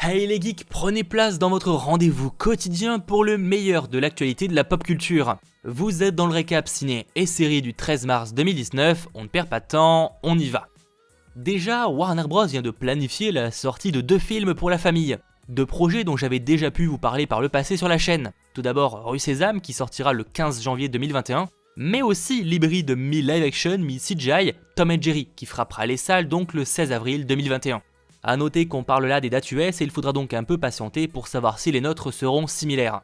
Hey les geeks, prenez place dans votre rendez-vous quotidien pour le meilleur de l'actualité de la pop culture. Vous êtes dans le récap ciné et série du 13 mars 2019, on ne perd pas de temps, on y va. Déjà, Warner Bros vient de planifier la sortie de 2 films pour la famille. 2 projets dont j'avais déjà pu vous parler par le passé sur la chaîne. Tout d'abord Rue Sésame qui sortira le 15 janvier 2021, mais aussi l'hybride mi-live action mi-CGI Tom & Jerry qui frappera les salles donc le 16 avril 2021. A noter qu'on parle là des dates US et il faudra donc un peu patienter pour savoir si les nôtres seront similaires.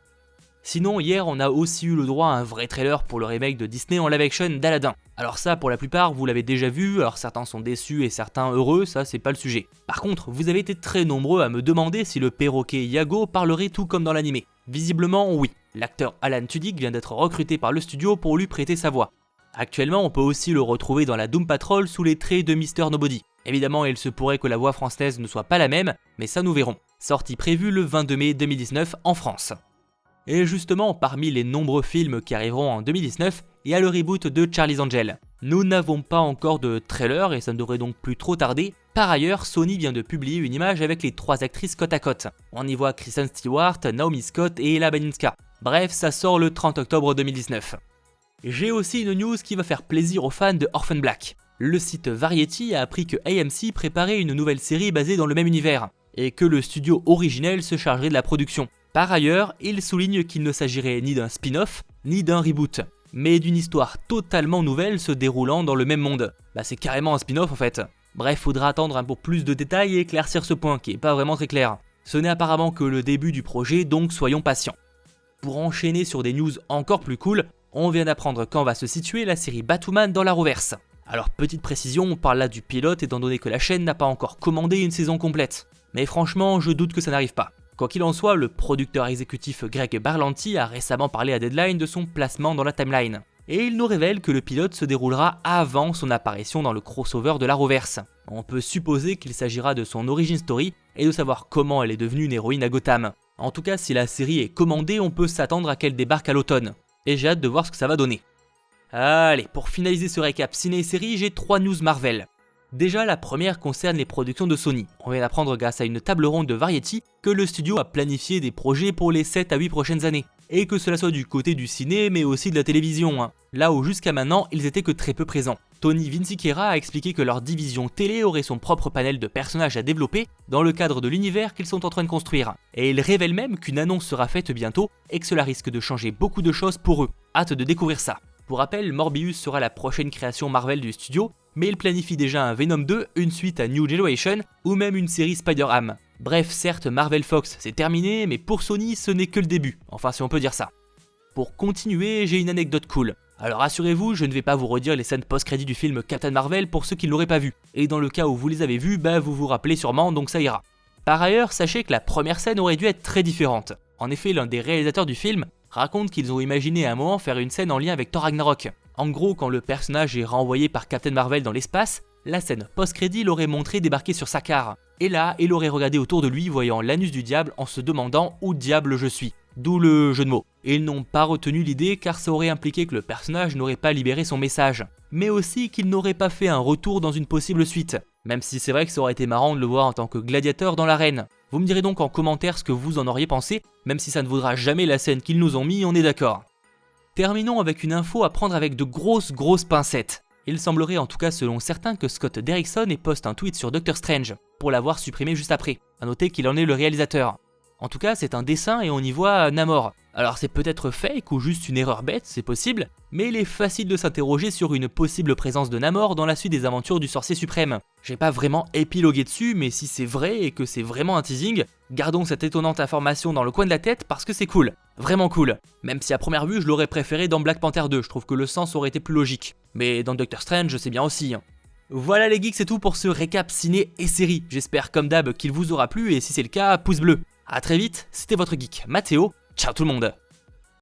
Sinon, hier on a aussi eu le droit à un vrai trailer pour le remake de Disney en live action d'Aladdin. Alors ça, pour la plupart, vous l'avez déjà vu, alors certains sont déçus et certains heureux, ça c'est pas le sujet. Par contre, vous avez été très nombreux à me demander si le perroquet Iago parlerait tout comme dans l'animé. Visiblement oui, l'acteur Alan Tudyk vient d'être recruté par le studio pour lui prêter sa voix. Actuellement, on peut aussi le retrouver dans la Doom Patrol sous les traits de Mr Nobody. Évidemment, il se pourrait que la voix française ne soit pas la même, mais ça nous verrons. Sortie prévue le 22 mai 2019 en France. Et justement, parmi les nombreux films qui arriveront en 2019, il y a le reboot de Charlie's Angels. Nous n'avons pas encore de trailer et ça ne devrait donc plus trop tarder. Par ailleurs, Sony vient de publier une image avec les 3 actrices côte à côte. On y voit Kristen Stewart, Naomi Scott et Ella Balinska. Bref, ça sort le 30 octobre 2019. J'ai aussi une news qui va faire plaisir aux fans de Orphan Black. Le site Variety a appris que AMC préparait une nouvelle série basée dans le même univers, et que le studio originel se chargerait de la production. Par ailleurs, il souligne qu'il ne s'agirait ni d'un spin-off, ni d'un reboot, mais d'une histoire totalement nouvelle se déroulant dans le même monde. C'est carrément un spin-off en fait. Bref, faudra attendre un peu plus de détails et éclaircir ce point qui est pas vraiment très clair. Ce n'est apparemment que le début du projet, donc soyons patients. Pour enchaîner sur des news encore plus cool, on vient d'apprendre quand va se situer la série Batwoman dans l'Arrowverse. Alors petite précision, on parle là du pilote étant donné que la chaîne n'a pas encore commandé une saison complète. Mais franchement, je doute que ça n'arrive pas. Quoi qu'il en soit, le producteur exécutif Greg Berlanti a récemment parlé à Deadline de son placement dans la timeline. Et il nous révèle que le pilote se déroulera avant son apparition dans le crossover de l'Arrowverse. On peut supposer qu'il s'agira de son origin story et de savoir comment elle est devenue une héroïne à Gotham. En tout cas, si la série est commandée, on peut s'attendre à qu'elle débarque à l'automne. Et j'ai hâte de voir ce que ça va donner. Allez, pour finaliser ce récap ciné et série, j'ai 3 news Marvel. Déjà, la première concerne les productions de Sony. On vient d'apprendre grâce à une table ronde de Variety que le studio a planifié des projets pour les 7 à 8 prochaines années. Et que cela soit du côté du ciné, mais aussi de la télévision. Là où jusqu'à maintenant, ils étaient que très peu présents. Tony Vinciquerra a expliqué que leur division télé aurait son propre panel de personnages à développer dans le cadre de l'univers qu'ils sont en train de construire. Et il révèle même qu'une annonce sera faite bientôt et que cela risque de changer beaucoup de choses pour eux. Hâte de découvrir ça. Pour rappel, Morbius sera la prochaine création Marvel du studio, mais il planifie déjà un Venom 2, une suite à New Generation, ou même une série Spider-Ham. Bref, certes, Marvel Fox c'est terminé, mais pour Sony ce n'est que le début, enfin si on peut dire ça. Pour continuer, j'ai une anecdote cool. Alors rassurez-vous, je ne vais pas vous redire les scènes post-crédit du film Captain Marvel pour ceux qui ne l'auraient pas vu, et dans le cas où vous les avez vus, vous vous rappelez sûrement, donc ça ira. Par ailleurs, sachez que la première scène aurait dû être très différente. En effet, l'un des réalisateurs du film raconte qu'ils ont imaginé à un moment faire une scène en lien avec Thor Ragnarok. En gros, quand le personnage est renvoyé par Captain Marvel dans l'espace, la scène post-crédit l'aurait montré débarquer sur Sakaar. Et là, il aurait regardé autour de lui voyant l'anus du diable en se demandant où diable je suis. D'où le jeu de mots. Et ils n'ont pas retenu l'idée car ça aurait impliqué que le personnage n'aurait pas libéré son message. Mais aussi qu'il n'aurait pas fait un retour dans une possible suite. Même si c'est vrai que ça aurait été marrant de le voir en tant que gladiateur dans l'arène. Vous me direz donc en commentaire ce que vous en auriez pensé, même si ça ne vaudra jamais la scène qu'ils nous ont mis, on est d'accord. Terminons avec une info à prendre avec de grosses pincettes. Il semblerait en tout cas selon certains que Scott Derrickson ait posté un tweet sur Doctor Strange, pour l'avoir supprimé juste après. A noter qu'il en est le réalisateur. En tout cas, c'est un dessin et on y voit Namor. Alors c'est peut-être fake ou juste une erreur bête, c'est possible, mais il est facile de s'interroger sur une possible présence de Namor dans la suite des aventures du sorcier suprême. J'ai pas vraiment épilogué dessus, mais si c'est vrai et que c'est vraiment un teasing, gardons cette étonnante information dans le coin de la tête parce que c'est cool, vraiment cool. Même si à première vue je l'aurais préféré dans Black Panther 2, je trouve que le sens aurait été plus logique. Mais dans Doctor Strange, c'est bien aussi. Voilà les geeks, c'est tout pour ce récap ciné et série. J'espère comme d'hab qu'il vous aura plu et si c'est le cas, pouce bleu. A très vite, c'était votre geek Mathéo, ciao tout le monde.